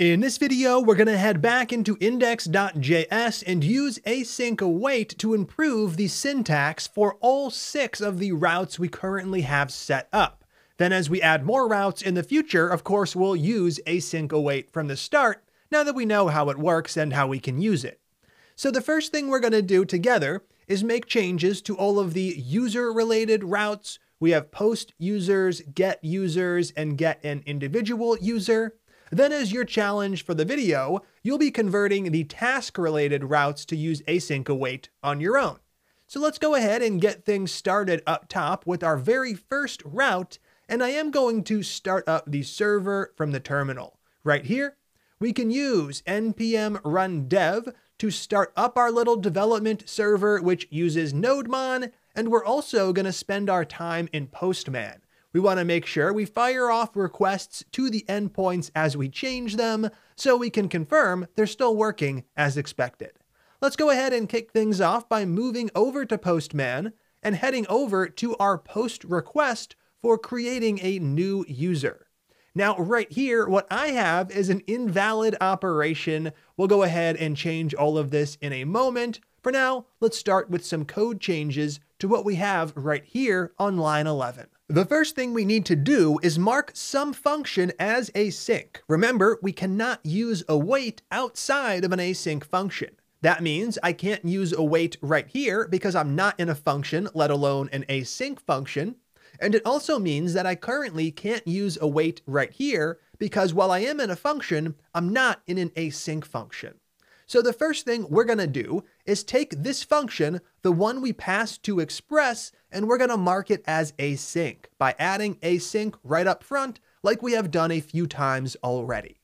In this video, we're going to head back into index.js and use AsyncAwait to improve the syntax for all 6 of the routes we currently have set up. Then as we add more routes in the future, of course, we'll use AsyncAwait from the start, now that we know how it works and how we can use it. So the first thing we're going to do together is make changes to all of the user-related routes. We have post users, get users, and get an individual user. Then as your challenge for the video, you'll be converting the task-related routes to use AsyncAwait on your own. So let's go ahead and get things started up top with our very first route, and I am going to start up the server from the terminal. Right here, we can use npm run dev to start up our little development server, which uses NodeMon, and we're also going to spend our time in Postman. We want to make sure we fire off requests to the endpoints as we change them, so we can confirm they're still working as expected. Let's go ahead and kick things off by moving over to Postman and heading over to our post request for creating a new user. Now, right here, what I have is an invalid operation. We'll go ahead and change all of this in a moment. For now, let's start with some code changes to what we have right here on line 11. The first thing we need to do is mark some function as async. Remember, we cannot use await outside of an async function. That means I can't use await right here because I'm not in a function, let alone an async function. And it also means that I currently can't use await right here because while I am in a function, I'm not in an async function. So the first thing we're going to do is take this function, the one we passed to express, and we're going to mark it as async by adding async right up front like we have done a few times already.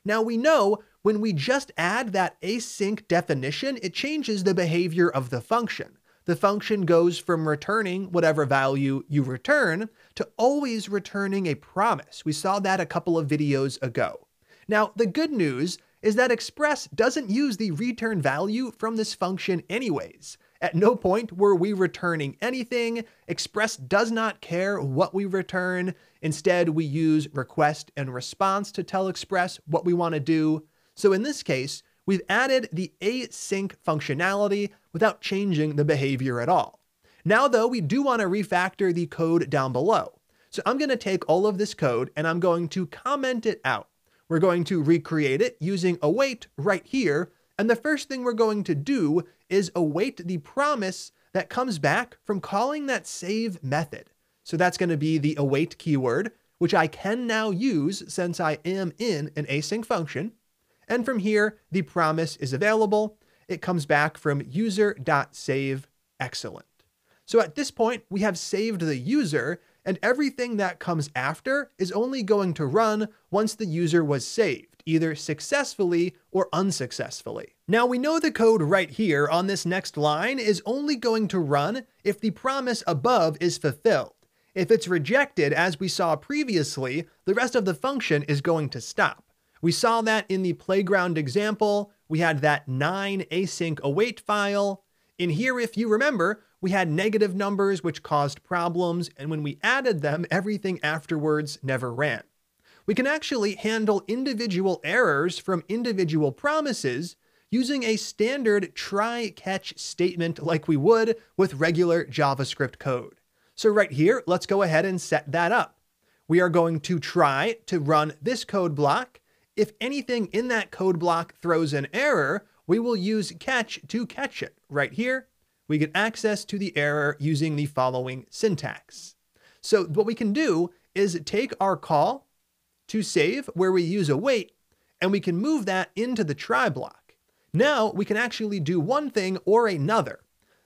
Now we know when we just add that async definition, it changes the behavior of the function. The function goes from returning whatever value you return to always returning a promise. We saw that a couple of videos ago. Now, the good news is that Express doesn't use the return value from this function anyways. At no point were we returning anything. Express does not care what we return. Instead, we use request and response to tell Express what we want to do. So in this case, we've added the async functionality without changing the behavior at all. Now though, we do want to refactor the code down below. So I'm going to take all of this code and I'm going to comment it out. We're going to recreate it using await right here. And the first thing we're going to do is await the promise that comes back from calling that save method. So that's going to be the await keyword, which I can now use since I am in an async function. And from here, the promise is available. It comes back from user.save. Excellent. So at this point, we have saved the user, and everything that comes after is only going to run once the user was saved, either successfully or unsuccessfully. Now we know the code right here on this next line is only going to run if the promise above is fulfilled. If it's rejected, as we saw previously, the rest of the function is going to stop. We saw that in the playground example. We had that 9 async await file. In here, if you remember, we had negative numbers which caused problems, and when we added them, everything afterwards never ran. We can actually handle individual errors from individual promises using a standard try-catch statement like we would with regular JavaScript code. So right here, let's go ahead and set that up. We are going to try to run this code block. If anything in that code block throws an error, we will use catch to catch it. Right here, we get access to the error using the following syntax. So what we can do is take our call to save where we use await, and we can move that into the try block. Now we can actually do one thing or another.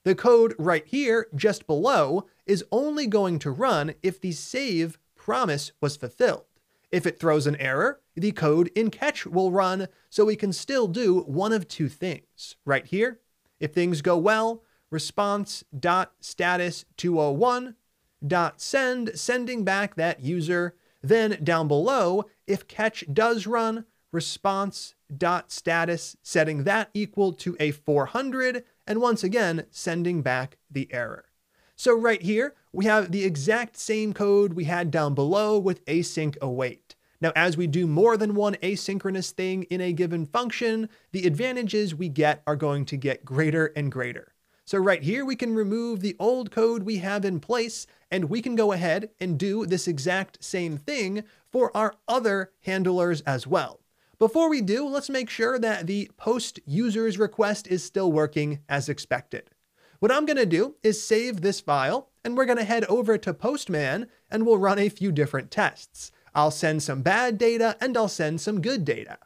The code right here, just below, is only going to run if the save promise was fulfilled. If it throws an error, the code in catch will run, so we can still do one of two things. Right here, if things go well, response.status201.send, sending back that user. Then down below, if catch does run, response.status, setting that equal to a 400, and once again, sending back the error. So right here, we have the exact same code we had down below with AsyncAwait. Now, as we do more than one asynchronous thing in a given function, the advantages we get are going to get greater and greater. So right here, we can remove the old code we have in place, and we can go ahead and do this exact same thing for our other handlers as well. Before we do, let's make sure that the post users request is still working as expected. What I'm going to do is save this file, and we're going to head over to Postman, and we'll run a few different tests. I'll send some bad data, and I'll send some good data.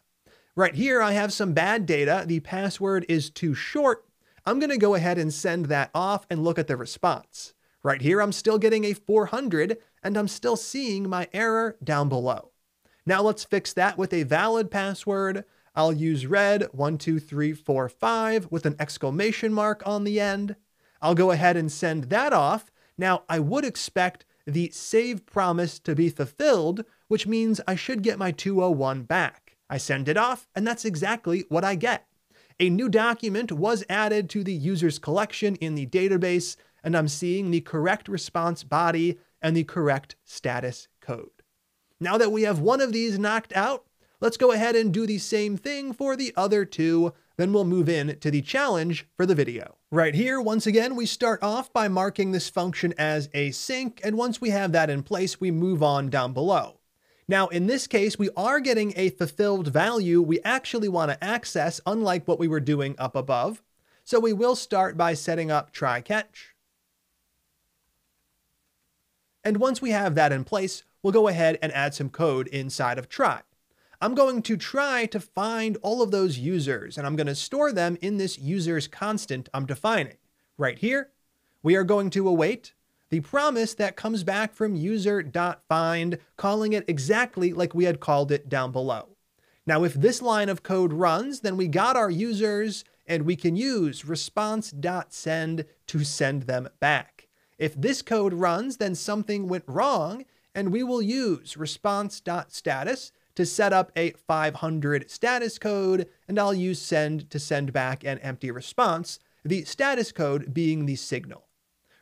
Right here, I have some bad data. The password is too short. I'm going to go ahead and send that off and look at the response. Right here, I'm still getting a 400, and I'm still seeing my error down below. Now let's fix that with a valid password. I'll use red12345 with an exclamation mark on the end. I'll go ahead and send that off. Now, I would expect the save promise to be fulfilled, which means I should get my 201 back. I send it off, and that's exactly what I get. A new document was added to the user's collection in the database, and I'm seeing the correct response body and the correct status code. Now that we have one of these knocked out, let's go ahead and do the same thing for the other two, then we'll move in to the challenge for the video. Right here, once again, we start off by marking this function as async, and once we have that in place, we move on down below. Now, in this case, we are getting a fulfilled value we actually want to access, unlike what we were doing up above. So we will start by setting up try catch. And once we have that in place, we'll go ahead and add some code inside of try. I'm going to try to find all of those users, and I'm going to store them in this users constant I'm defining. Right here, we are going to await the promise that comes back from user.find, calling it exactly like we had called it down below. Now, if this line of code runs, then we got our users, and we can use response.send to send them back. If this code runs, then something went wrong, and we will use response.status to set up a 500 status code, and I'll use send to send back an empty response, the status code being the signal.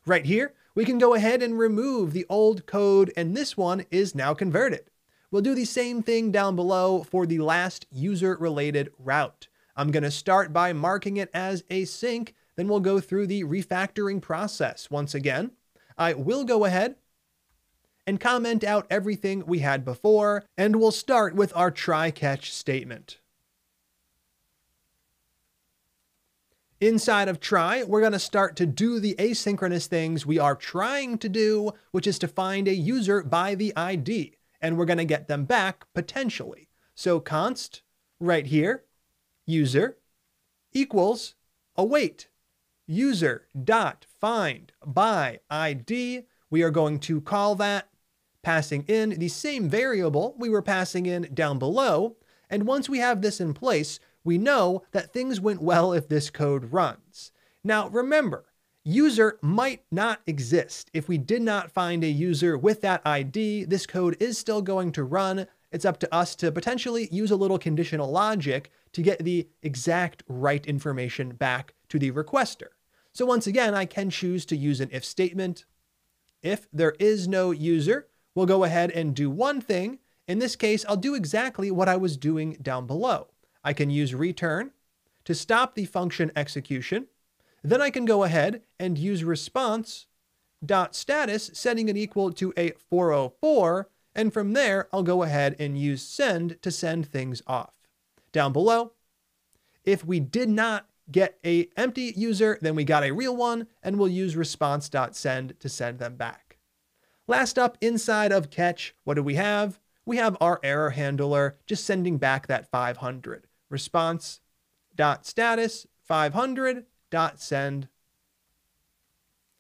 Right here, we can go ahead and remove the old code, and this one is now converted. We'll do the same thing down below for the last user-related route. I'm going to start by marking it as async, then we'll go through the refactoring process once again. I will go ahead and comment out everything we had before, and we'll start with our try-catch statement. Inside of try, we're going to start to do the asynchronous things we are trying to do, which is to find a user by the ID, and we're going to get them back potentially. So const, right here, user equals await user dot find by ID. We are going to call that, passing in the same variable we were passing in down below, and once we have this in place, we know that things went well if this code runs. Now remember, user might not exist. If we did not find a user with that ID, this code is still going to run. It's up to us to potentially use a little conditional logic to get the exact right information back to the requester. So once again, I can choose to use an if statement. If there is no user, we'll go ahead and do one thing. In this case, I'll do exactly what I was doing down below. I can use return to stop the function execution. Then I can go ahead and use response.status, setting it equal to a 404. And from there, I'll go ahead and use send to send things off. Down below, if we did not get an empty user, then we got a real one, and we'll use response.send to send them back. Last up, inside of catch, what do we have? We have our error handler just sending back that 500. Response.status 500.send.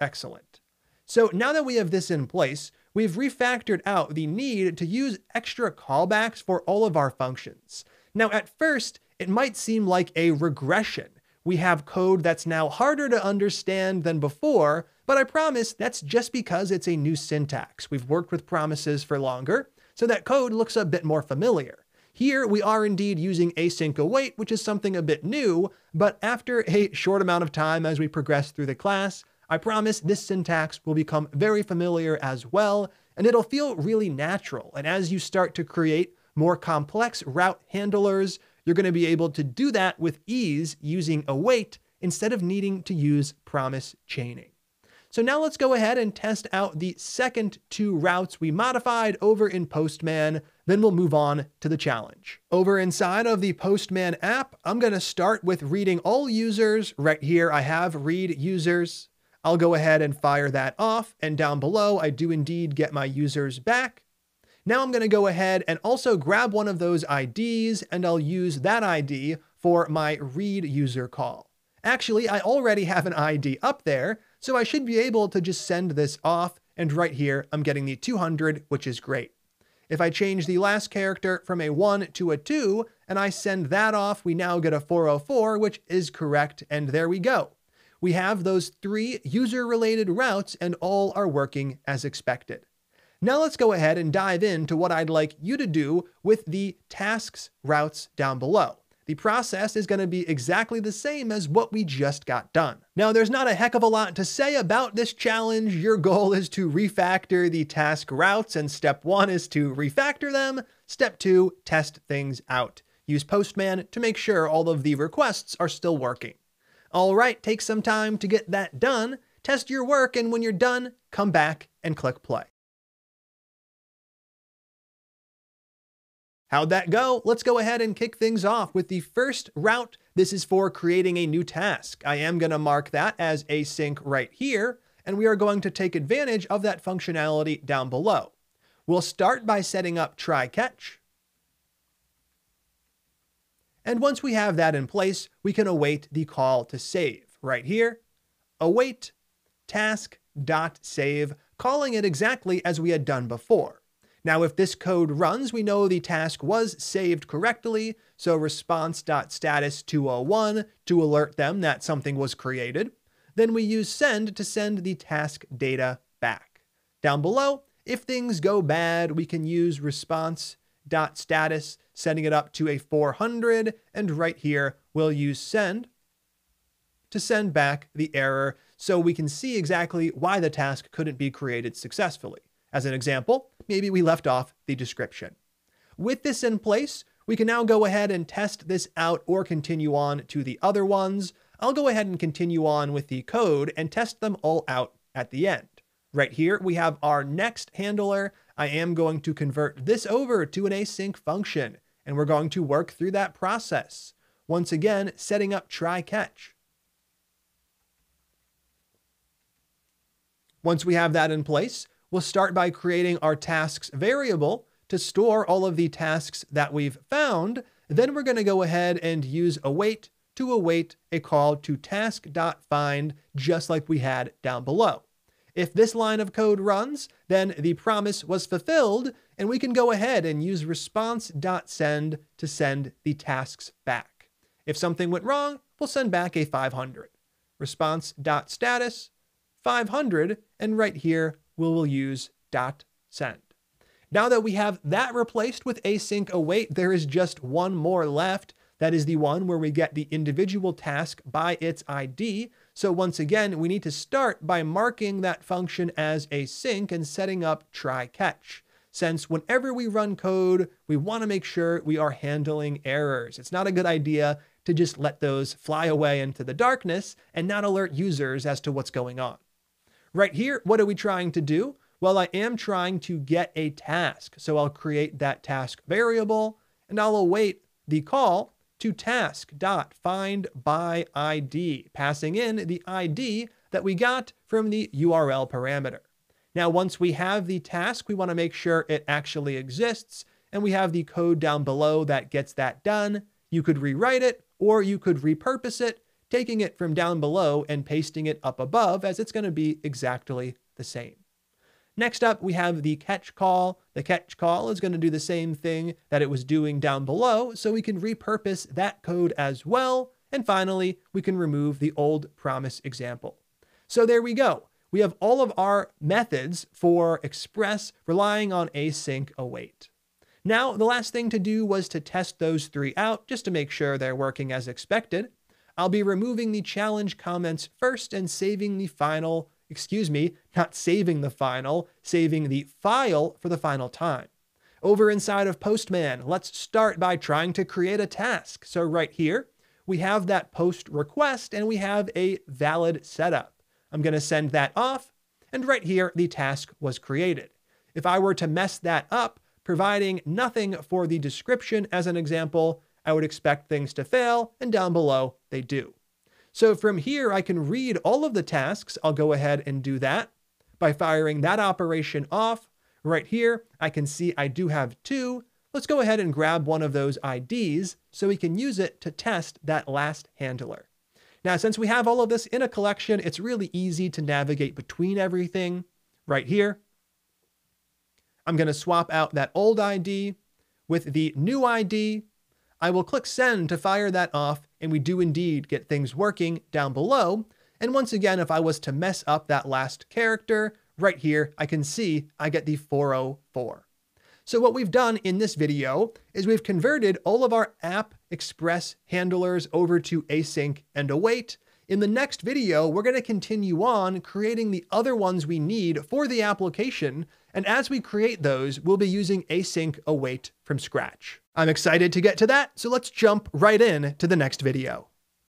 Excellent. So now that we have this in place, we've refactored out the need to use extra callbacks for all of our functions. Now, at first, it might seem like a regression. We have code that's now harder to understand than before, but I promise that's just because it's a new syntax. We've worked with promises for longer, so that code looks a bit more familiar. Here, we are indeed using AsyncAwait, which is something a bit new, but after a short amount of time as we progress through the class, I promise this syntax will become very familiar as well, and it'll feel really natural. And as you start to create more complex route handlers, you're going to be able to do that with ease using await instead of needing to use promise chaining. So now let's go ahead and test out the second two routes we modified over in Postman, then we'll move on to the challenge. Over inside of the Postman app, I'm going to start with reading all users. Right here, I have read users. I'll go ahead and fire that off, and down below, I do indeed get my users back. Now I'm going to go ahead and also grab one of those IDs, and I'll use that ID for my read user call. Actually, I already have an ID up there, so I should be able to just send this off, and right here, I'm getting the 200, which is great. If I change the last character from a 1 to a 2, and I send that off, we now get a 404, which is correct, and there we go. We have those 3 user-related routes, and all are working as expected. Now let's go ahead and dive into what I'd like you to do with the tasks routes down below. The process is going to be exactly the same as what we just got done. Now, there's not a heck of a lot to say about this challenge. Your goal is to refactor the task routes, and step 1 is to refactor them. Step 2, test things out. Use Postman to make sure all of the requests are still working. All right, take some time to get that done. Test your work, and when you're done, come back and click play. How'd that go? Let's go ahead and kick things off with the first route. This is for creating a new task. I am going to mark that as async right here, and we are going to take advantage of that functionality down below. We'll start by setting up try catch. And once we have that in place, we can await the call to save right here. Await task.save, calling it exactly as we had done before. Now, if this code runs, we know the task was saved correctly, so response.status 201 to alert them that something was created. Then we use send to send the task data back. Down below, if things go bad, we can use response.status, setting it up to a 400, and right here, we'll use send to send back the error so we can see exactly why the task couldn't be created successfully. As an example, maybe we left off the description. With this in place, we can now go ahead and test this out or continue on to the other ones. I'll go ahead and continue on with the code and test them all out at the end. Right here, we have our next handler. I am going to convert this over to an async function, and we're going to work through that process. Once again, setting up try catch. Once we have that in place, we'll start by creating our tasks variable to store all of the tasks that we've found. Then we're going to go ahead and use await to await a call to task.find, just like we had down below. If this line of code runs, then the promise was fulfilled, and we can go ahead and use response.send to send the tasks back. If something went wrong, we'll send back a 500. Response.status 500, and right here, we'll use .send. Now that we have that replaced with async await, there is just one more left. That is the one where we get the individual task by its ID. So once again, we need to start by marking that function as async and setting up try catch. Since whenever we run code, we want to make sure we are handling errors. It's not a good idea to just let those fly away into the darkness and not alert users as to what's going on. Right here, what are we trying to do? Well, I am trying to get a task. So I'll create that task variable, and I'll await the call to task.findById, passing in the ID that we got from the URL parameter. Now, once we have the task, we want to make sure it actually exists, and we have the code down below that gets that done. You could rewrite it, or you could repurpose it, taking it from down below and pasting it up above, as it's going to be exactly the same. Next up, we have the catch call. The catch call is going to do the same thing that it was doing down below, so we can repurpose that code as well. And finally, we can remove the old promise example. So there we go. We have all of our methods for Express relying on async await. Now, the last thing to do was to test those 3 out just to make sure they're working as expected. I'll be removing the challenge comments first and saving the final, saving the file for the final time. Over inside of Postman, let's start by trying to create a task. So right here, we have that post request and we have a valid setup. I'm going to send that off, and right here, the task was created. If I were to mess that up, providing nothing for the description as an example, I would expect things to fail, and down below, they do. So from here, I can read all of the tasks. I'll go ahead and do that by firing that operation off. Right here, I can see I do have 2. Let's go ahead and grab one of those IDs so we can use it to test that last handler. Now, since we have all of this in a collection, it's really easy to navigate between everything. Right here, I'm going to swap out that old ID with the new ID. I will click send to fire that off, and we do indeed get things working down below. And once again, if I was to mess up that last character, right here, I can see I get the 404. So what we've done in this video is we've converted all of our app express handlers over to async and await. In the next video, we're going to continue on creating the other ones we need for the application. And as we create those, we'll be using async await from scratch. I'm excited to get to that, so let's jump right in to the next video.